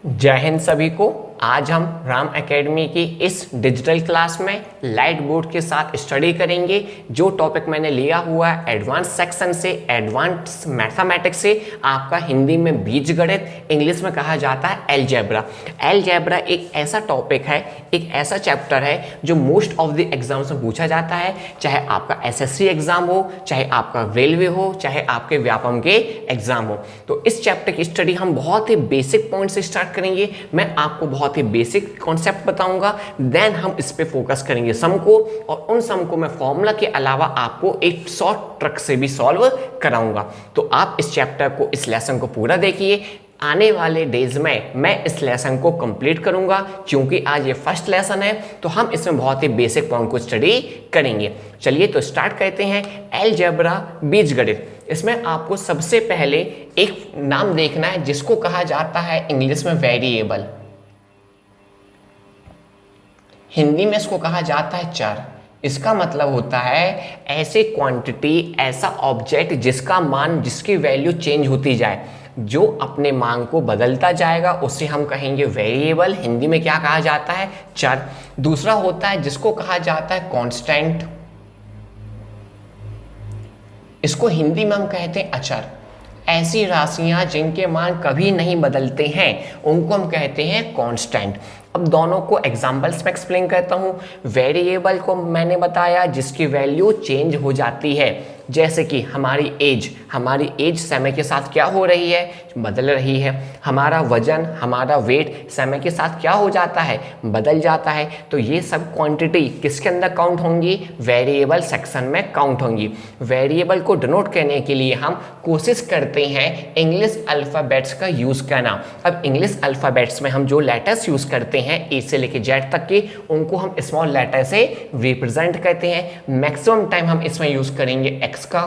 जय हिंद सभी को। आज हम राम एकेडमी की इस डिजिटल क्लास में लाइट बोर्ड के साथ स्टडी करेंगे। जो टॉपिक मैंने लिया हुआ है एडवांस सेक्शन से, एडवांस मैथमेटिक्स से, आपका हिंदी में बीजगणित, इंग्लिश में कहा जाता है अलजेब्रा। अलजेब्रा एक ऐसा टॉपिक है, एक ऐसा चैप्टर है जो मोस्ट ऑफ द एग्जाम्स में पूछा जाता है, चाहे आपका एसएससी एग्जाम हो, चाहे आपका रेलवे हो, चाहे आपके व्यापम के एग्जाम हो। तो इस चैप्टर की स्टडी हम बहुत ही बेसिक पॉइंट से स्टार्ट करेंगे। मैं आपको बहुत ही बेसिक कॉन्सेप्ट बताऊंगा, देन हम इस पे फोकस करेंगे सम को, और उन सम को मैं फॉर्मूला के अलावा आपको एक शॉर्ट ट्रिक से भी सॉल्व कराऊंगा। तो आप इस चैप्टर को, इस लेसन को पूरा देखिए। आने वाले डेज में मैं इस लेसन को कंप्लीट करूंगा, क्योंकि आज ये फर्स्ट लेसन है, तो हम इसमें बहुत ही बेसिक पॉइंट को स्टडी करेंगे। चलिए तो स्टार्ट करते हैं। अलजेब्रा, बीजगणित। इसमें आपको सबसे पहले एक नाम देखना है जिसको कहा जाता है इंग्लिश में वेरिएबल, हिंदी में इसको कहा जाता है चर। इसका मतलब होता है ऐसे क्वांटिटी, ऐसा ऑब्जेक्ट जिसका मान, जिसकी वैल्यू चेंज होती जाए, जो अपने मान को बदलता जाएगा, उसे हम कहेंगे वेरिएबल। हिंदी में क्या कहा जाता है? चर। दूसरा होता है जिसको कहा जाता है कांस्टेंट, इसको हिंदी में हम कहते हैं अचर। ऐसी राशियां जिनके मान कभी नहीं बदलते हैं उनको हम कहते हैं कांस्टेंट। अब दोनों को एग्जांपल्स में एक्सप्लेन करता हूं। वेरिएबल को मैंने बताया जिसकी वैल्यू चेंज हो जाती है, जैसे कि हमारी एज समय के साथ क्या हो रही है? बदल रही है। हमारा वजन, हमारा वेट समय के साथ क्या हो जाता है? बदल जाता है। तो ये सब क्वांटिटी किसके अंदर काउंट होंगी? वेरिएबल सेक्शन में काउंट होंगी। वेरिएबल को डिनोट करने के लिए हम कोशिश करते हैं इंग्लिश अल्फ़ाबेट्स का यूज करना। अब इंग्लिश अल्फ़ाबेट्स में हम जो लेटर्स यूज करते हैं ए से लेके जेड तक के, उनको हम स्मॉल लेटर से रिप्रेजेंट करते हैं। मैक्सिमम टाइम हम इसमें यूज करेंगे एक्स का,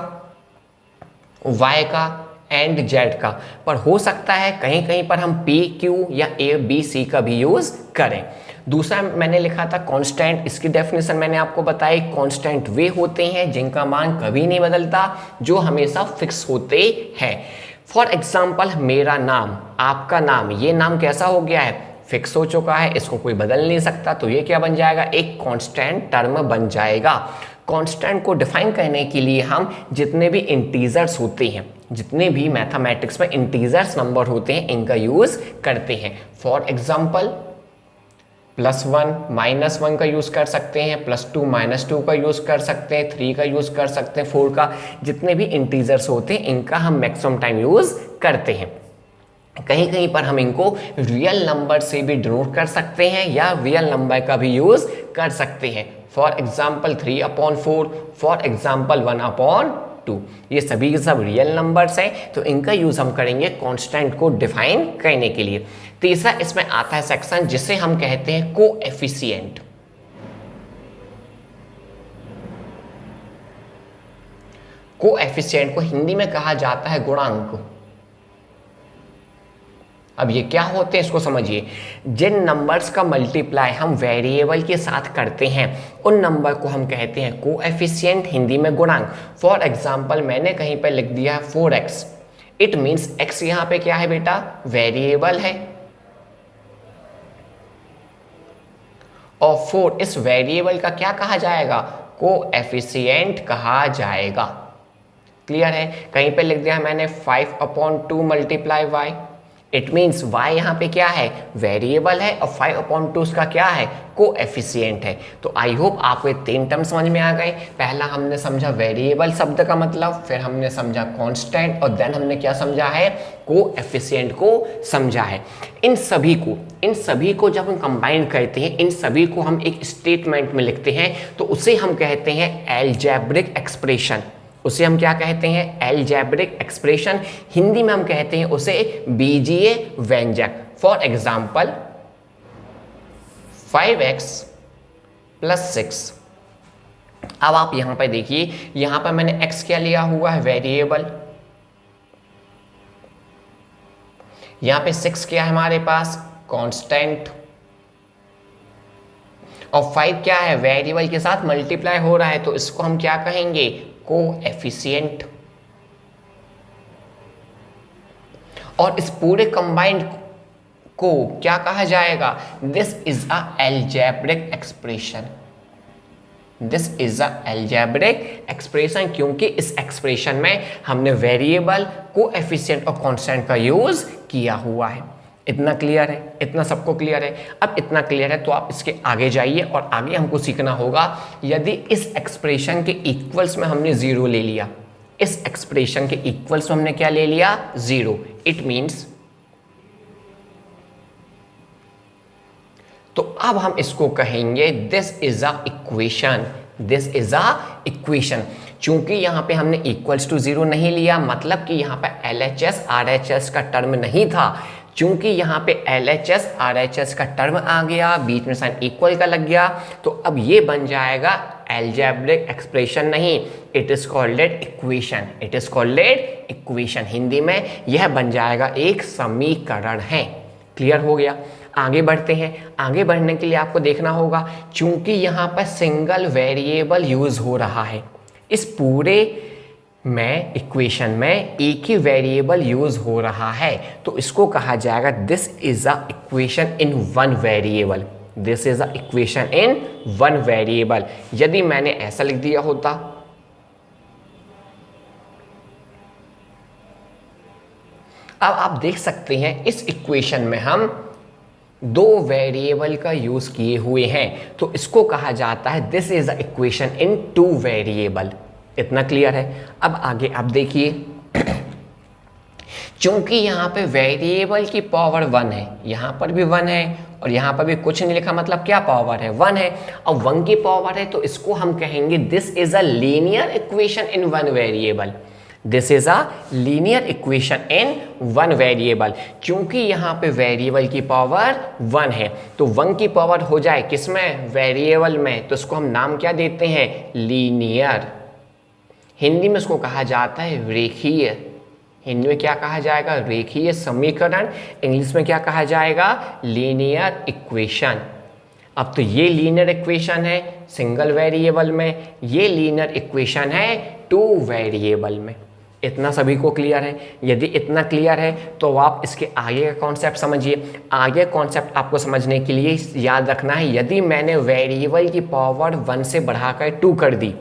वाई का एंड जेड का, पर हो सकता है कहीं कहीं पर हम पी, क्यू या ए, बी, सी का भी यूज करें। दूसरा मैंने लिखा था कांस्टेंट। इसकी डेफिनेशन मैंने आपको बताई। कांस्टेंट वे होते हैं जिनका मान कभी नहीं बदलता, जो हमेशा फिक्स होते हैं। फॉर एग्जाम्पल मेरा नाम, आपका नाम, ये नाम कैसा हो गया है? फिक्स हो चुका है, इसको कोई बदल नहीं सकता। तो ये क्या बन जाएगा? एक कांस्टेंट टर्म बन जाएगा। कांस्टेंट को डिफाइन करने के लिए हम जितने भी इंटीजर्स होते हैं, जितने भी मैथमेटिक्स में इंटीजर्स नंबर होते हैं, इनका यूज करते हैं। फॉर एग्जाम्पल +1 -1 का यूज कर सकते हैं, +2 -2 का यूज कर सकते हैं, 3 का यूज कर सकते हैं, 4 का। जितने भी इंटीजर्स होते हैं इनका हम मैक्सिमम टाइम यूज करते हैं। कहीं कहीं पर हम इनको रियल नंबर से भी डिनोट कर सकते हैं या रियल नंबर का भी यूज कर सकते हैं। For example 3/4, for example 1/2। ये सभी के सब रियल नंबर्स हैं, तो इनका यूज हम करेंगे कांस्टेंट को डिफाइन करने के लिए। तीसरा इसमें आता है सेक्शन जिसे हम कहते हैं कोएफिशिएंट। कोएफिशिएंट को हिंदी में कहा जाता है गुणांक। अब ये क्या होते हैं इसको समझिए। जिन नंबर्स का मल्टीप्लाई हम वेरिएबल के साथ करते हैं उन नंबर को हम कहते हैं कोएफिशिएंट, हिंदी में गुणांक। फॉर एग्जांपल मैंने कहीं पर लिख दिया है 4x, इट मींस x यहां पे क्या है बेटा? वेरिएबल है, और 4 इस वेरिएबल का क्या कहा जाएगा? कोएफिशिएंट कहा जाएगा। क्लियर है? कहीं पे लिख दिया है मैंने 5/2 multiply y, it means y यहाँ पे क्या है? वेरिएबल है, और 5/2 उसका क्या है? कोएफिशिएंट है। तो आई होप आपको ये 3 टर्म समझ में आ गए। पहला हमने समझा वेरिएबल शब्द का मतलब, फिर हमने समझा कांस्टेंट, और देन हमने क्या समझा है? कोएफिशिएंट को समझा है। इन सभी को जब हम कंबाइन करते हैं, इन सभी को हम एक स्टेटमेंट में लिखते हैं, तो उसे हम कहते हैं अलजेब्रिक एक्सप्रेशन। उसे हम क्या कहते हैं? Algebraic expression. हिंदी में हम कहते हैं उसे बीजीय व्यंजक। For example 5x + 6। अब आप यहां पर देखिए, यहां पर मैंने x क्या लिया हुआ है? वेरिएबल। यहां पे 6 क्या है हमारे पास? कांस्टेंट। और 5 क्या है? वेरिएबल के साथ मल्टीप्लाई हो रहा है, तो इसको हम क्या कहेंगे? कोएफिशिएंट। और इस पूरे कंबाइंड को क्या कहा जाएगा? This is a algebraic expression. This is a algebraic expression, क्योंकि इस एक्सप्रेशन में हमने वेरिएबल, कोएफिशिएंट और कांस्टेंट का यूज किया हुआ है। इतना क्लियर है? इतना सबको क्लियर है? अब इतना क्लियर है तो आप इसके आगे जाइए और आगे हमको सीखना होगा, यदि इस एक्सप्रेशन के इक्वल्स में हमने जीरो ले लिया, इस एक्सप्रेशन के इक्वल्स में हमने क्या ले लिया? जीरो। इट मीन्स, तो अब हम इसको कहेंगे this is a equation. This is a equation. चूंकि यहां पे हमने इक्वल्स टू जीरो नहीं लिया, मतलब कि यहां पे LHS RHS का टर्म नहीं था। चूंकि यहां पे LHS RHS का टर्म आ गया, बीच में साइन इक्वल का लग गया, तो अब ये बन जाएगा अलजेब्रिक एक्सप्रेशन नहीं, it is called equation. It is called equation. Hindi में यह बन जाएगा एक समीकरण है। क्लियर हो गया? आगे बढ़ते हैं। आगे बढ़ने के लिए आपको देखना होगा, चूंकि यहां पर सिंगल वेरिएबल यूज हो रहा है, इस पूरे में इक्वेशन में एक ही वेरिएबल यूज हो रहा है, तो इसको कहा जाएगा this is a equation in one variable. This is a equation in one variable. यदि मैंने ऐसा लिख दिया होता, अब आप देख सकते हैं इस इक्वेशन में हम दो वेरिएबल का यूज किए हुए हैं, तो इसको कहा जाता है this is a equation in two variable. इतना क्लियर है? अब आगे आप देखिए, चूंकि यहां पे वेरिएबल की पावर 1 है, यहां पर भी 1 है और यहां पर भी कुछ नहीं लिखा, मतलब क्या पावर है? 1 है। अब 1 की पावर है तो इसको हम कहेंगे this is a linear equation in one variable. This is a linear equation in one variable. चूंकि यहां पे वेरिएबल की पावर 1 है, तो 1 की पावर हो जाए किसमें? वेरिएबल में, तो इसको हम नाम क्या देते हैं? लीनियर। हिंदी में इसको कहा जाता है रेखीय। हिंदी में क्या कहा जाएगा? रेखीय समीकरण। इंग्लिश में क्या कहा जाएगा? Linear equation. अब तो ये लीनियर इक्वेशन है सिंगल वेरिएबल में, ये लीनियर इक्वेशन है टू वेरिएबल में। इतना सभी को क्लियर है? यदि इतना क्लियर है तो आप इसके आगे का कॉन्सेप्ट समझिए। आगे कॉन्सेप्ट आपको समझने के लिए याद रखना है, यदि मैंने वेरिएबल की पावर 1 से बढ़ाकर 2 कर दी,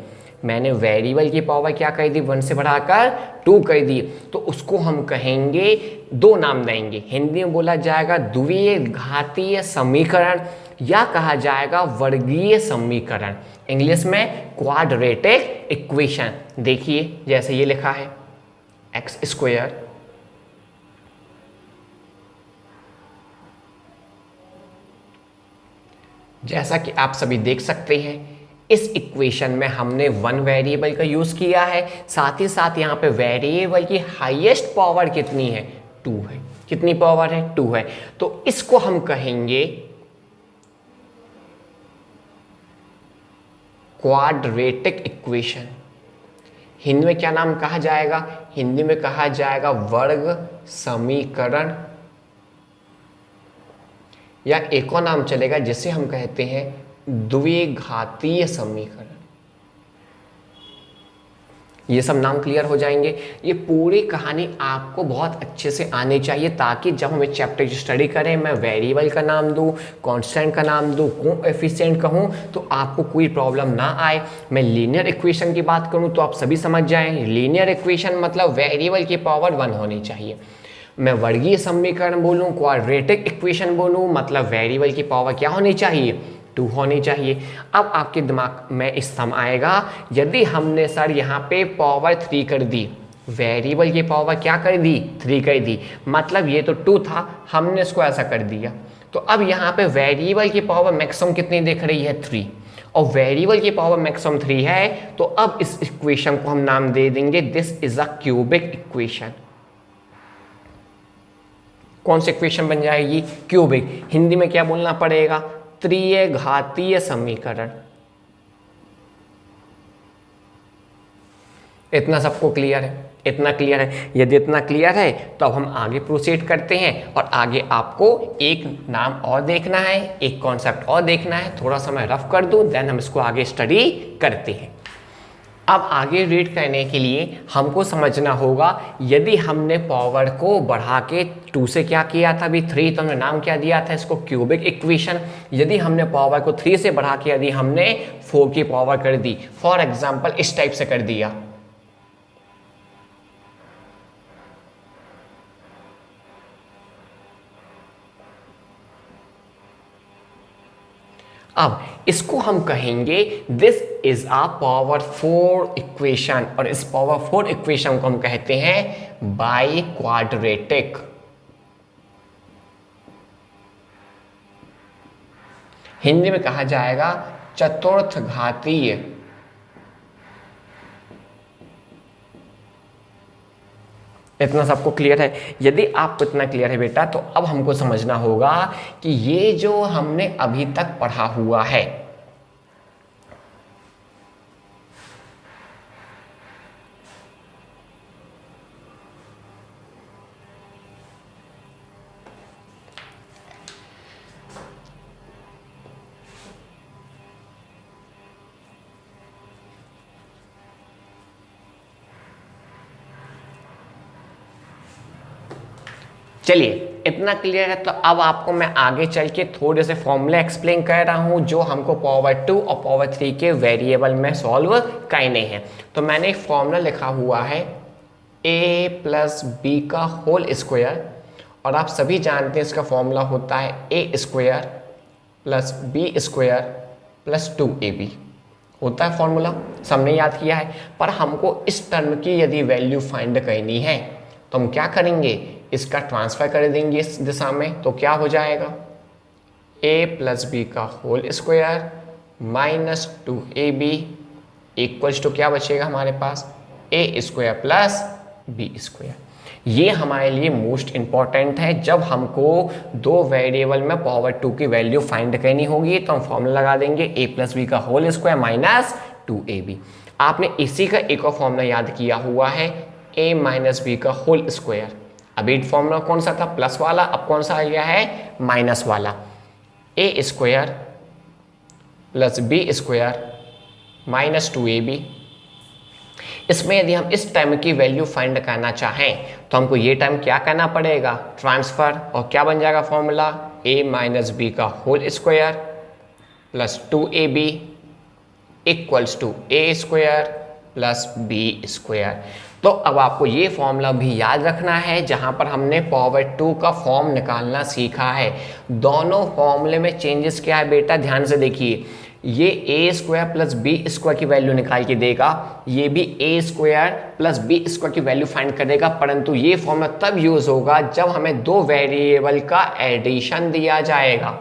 मैंने वेरिएबल की पावर क्या कर दी? 1 से बढ़ाकर 2 कर दी, तो उसको हम कहेंगे, दो नाम देंगे। हिंदी में बोला जाएगा द्वितीय घातीय समीकरण, या कहा जाएगा वर्गीय समीकरण। इंग्लिश में क्वाड्रेटिक इक्वेशन। देखिए जैसे ये लिखा है एक्स स्क्वायर जैसा कि आप सभी देख सकते हैं, इस इक्वेशन में हमने वन वेरिएबल का यूज किया है, साथ ही साथ यहाँ पे वेरिएबल की हाईएस्ट पावर कितनी है? 2 है। कितनी पावर है? 2 है। तो इसको हम कहेंगे क्वाड्रेटिक इक्वेशन। हिंदी में क्या नाम कहा जाएगा? हिंदी में कहा जाएगा वर्ग समीकरण, या एक और नाम चलेगा जिसे हम कहते हैं द्विघातीय समीकरण। ये सब नाम क्लियर हो जाएंगे। ये पूरी कहानी आपको बहुत अच्छे से आनी चाहिए, ताकि जब हम इस चैप्टर की स्टडी करें, मैं वेरिएबल का नाम दूं, कांस्टेंट का नाम दूं, कोएफिशिएंट कहूं, तो आपको कोई प्रॉब्लम ना आए। मैं लीनियर इक्वेशन की बात करूं तो आप सभी समझ जाएं, लीनियर इक्वेशन मतलब वेरिएबल की पावर 1 होनी चाहिए। मैं वर्गीय समीकरण बोलूं, क्वाड्रेटिक इक्वेशन बोलूं, मतलब वेरिएबल की पावर क्या होनी चाहिए? 2 होनी चाहिए। अब आपके दिमाग में इस सम आएगा, यदि हमने सर यहाँ पे पावर 3 कर दी, वेरिएबल की पावर क्या कर दी? 3 कर दी, मतलब ये तो 2 था, हमने इसको ऐसा कर दिया, तो अब यहाँ पे वेरिएबल की पावर मैक्सिमम कितनी दिख रही है? 3, और वेरिएबल की पावर मैक्सिमम 3 है, तो अब इस इक्वेशन को हम नाम दे देंगे this is a cubic equation. कौन सी इक्वेशन बन जाएगी? क्यूबिक। हिंदी में क्या बोलना पड़ेगा? त्रिघातीय समीकरण। इतना सबको क्लियर है? इतना क्लियर है? यदि इतना क्लियर है तो अब हम आगे प्रोसीड करते हैं, और आगे आपको एक नाम और देखना है, एक कॉन्सेप्ट और देखना है। थोड़ा सा मैं रफ कर दूं, देन हम इसको आगे स्टडी करते हैं। अब आगे रीड करने के लिए हमको समझना होगा, यदि हमने पावर को बढ़ा के 2 से क्या किया था, अभी 3, तो हमने नाम क्या दिया था इसको, क्यूबिक इक्वेशन। यदि हमने पावर को 3 से बढ़ा के यदि हमने 4 की पावर कर दी, फॉर एग्जाम्पल इस टाइप से कर दिया, अब इसको हम कहेंगे this is a power 4 equation, और इस पावर 4 इक्वेशन को हम कहते हैं बाई क्वाड्रेटिक। हिंदी में कहा जाएगा चतुर्थ घातीय। इतना सबको क्लियर है? यदि आपको इतना क्लियर है बेटा, तो अब हमको समझना होगा कि ये जो हमने अभी तक पढ़ा हुआ है, चलिए इतना क्लियर है। तो अब आपको मैं आगे चल के थोड़े से फॉर्मूला एक्सप्लेन कर रहा हूं जो हमको पावर 2 और पावर 3 के वेरिएबल में सॉल्व करने हैं। तो मैंने एक फॉर्मूला लिखा हुआ है a प्लस बी का होल स्क्वायर, और आप सभी जानते हैं इसका फॉर्मूला होता है a square plus b square plus 2ab होता है फॉर्मूला, सबने याद किया है। पर हमको इस टर्म की यदि वैल्यू फाइंड करनी है तो हम क्या करेंगे, इसका ट्रांसफर कर देंगे इस दिशा में, तो क्या हो जाएगा a प्लस बी का whole square minus 2ab equals to क्या बचेगा हमारे पास, a square plus b square. ये हमारे लिए मोस्ट इंपॉर्टेंट है। जब हमको दो वेरिएबल में पावर 2 की वैल्यू फाइंड करनी होगी तो हम फॉर्मूला लगा देंगे a प्लस बी का होल स्क्वायर माइनस 2ab। आपने इसी का एक और फॉर्मूला याद किया हुआ है a माइनस बी का होल स्क्वायर। अभी फॉर्मूला कौन सा था, प्लस वाला, अब कौन सा आ गया है, माइनस वाला। a square plus b square minus 2ab। इसमें यदि हम इस टर्म की वैल्यू फाइंड करना चाहें तो हमको ये टर्म क्या करना पड़ेगा, ट्रांसफर, और क्या बन जाएगा फॉर्मूला, a माइनस बी का whole square plus 2ab equals to a square plus b square. तो अब आपको ये फॉर्मूला भी याद रखना है जहां पर हमने पावर 2 का फॉर्म निकालना सीखा है। दोनों फॉर्मूले में चेंजेस क्या है बेटा, ध्यान से देखिए। ये a square plus b square की वैल्यू निकाल के देगा, ये भी a square plus b square की वैल्यू फाइंड कर देगा, परंतु ये फॉर्मूला तब यूज होगा जब हमें दो वेरिएबल का एडिशन दिया जाएगा।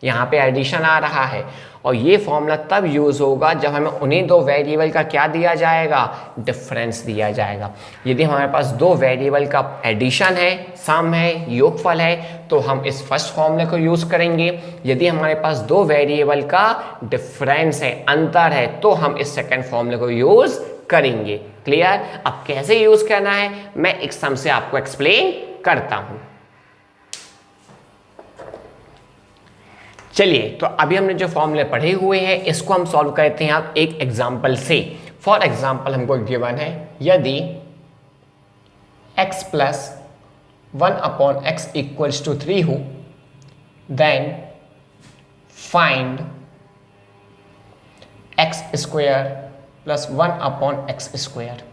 यहाँ पे एडिशन आ रहा है, और ये फॉर्मूला तब यूज होगा जब हमें उन्हीं दो वेरिएबल का क्या दिया जाएगा, डिफरेंस दिया जाएगा। यदि हमारे पास दो वेरिएबल का एडिशन है, सम है, योगफल है, तो हम इस फर्स्ट फॉर्मूले को यूज करेंगे। यदि हमारे पास दो वेरिएबल का डिफरेंस है, अंतर है, तो हम इस सेकेंड फॉर्मूले को यूज करेंगे। क्लियर? अब कैसे यूज करना है मैं एक सम से आपको एक्सप्लेन करता हूं। चलिए, तो अभी हमने जो फॉर्मूले पढ़े हुए हैं इसको हम सॉल्व करते हैं आप एक एग्जांपल से। फॉर एग्जांपल हमको गिवन है, यदि x plus 1/x equals to 3 हो, then find x square plus 1/x square.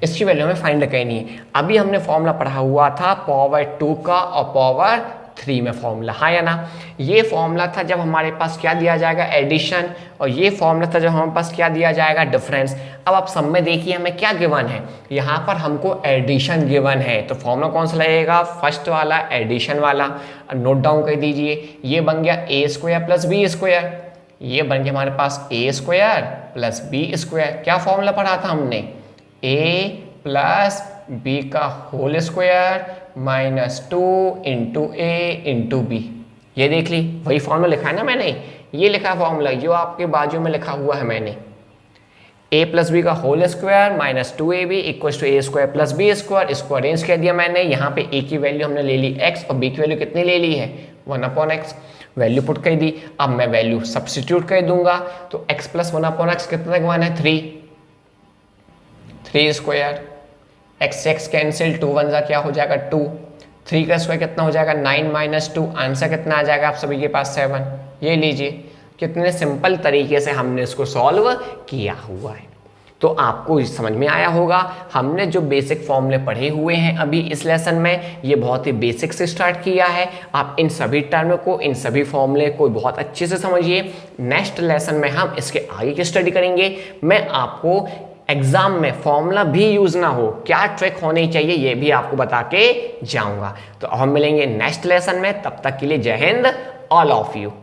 इसकी वैल्यू हमें फाइंड करनी है। अभी हमने फॉर्मूला पढ़ा हुआ था पावर 2 का और पावर 3 में फॉर्मूला, हाँ या ना। ये फॉर्मूला था जब हमारे पास क्या दिया जाएगा, एडिशन, और ये फॉर्मूला था जब हमारे पास क्या दिया जाएगा, डिफरेंस। अब आप सब में देखिए हमें क्या गिवन है, यहाँ पर हमको एडिशन गिवन है, तो फॉर्मूला कौन सा लगेगा, फर्स्ट वाला, एडिशन वाला। नोट डाउन कर दीजिए, ये बन गया a square plus b square, ये बन गया हमारे पास a square plus b square. क्या फॉर्मूला पढ़ा था हमने, a प्लस बी का whole square minus 2 into a into b. ये देख ली, वही फॉर्मूला लिखा है ना मैंने, ये लिखा है फॉर्मूला, जो आपके बाजू में लिखा हुआ है मैंने, a प्लस बी का whole square minus 2ab equal to a square plus b square. इसको अरेंज कर दिया मैंने, यहाँ पे a की वैल्यू हमने ले ली x और b की वैल्यू कितनी ले ली है, 1/x। वैल्यू पुट कर दी। अब मैं वैल्यू सब्स्टिट्यूट कर दूंगा, तो x प्लस 1/x कितना वन है 3 स्क्वायर, x से x कैंसिल, 2 वन जा क्या हो जाएगा 2, 3 का स्क्वायर कितना हो जाएगा 9 माइनस 2, आंसर कितना आ जाएगा आप सभी के पास 7। ये लीजिए कितने सिंपल तरीके से हमने इसको सॉल्व किया हुआ है। तो आपको समझ में आया होगा, हमने जो बेसिक फॉर्मूले पढ़े हुए हैं अभी इस लेसन में, ये बहुत ही बेसिक से स्टार्ट किया है। आप इन सभी टर्म को, इन सभी फॉर्मूले को बहुत अच्छे से समझिए। नेक्स्ट लेसन में हम इसके आगे की स्टडी करेंगे। मैं आपको एग्जाम में फॉर्मूला भी यूज ना हो, क्या ट्रिक होनी चाहिए ये भी आपको बता के जाऊंगा। तो हम मिलेंगे नेक्स्ट लेसन में, तब तक के लिए जय हिंद ऑल ऑफ यू।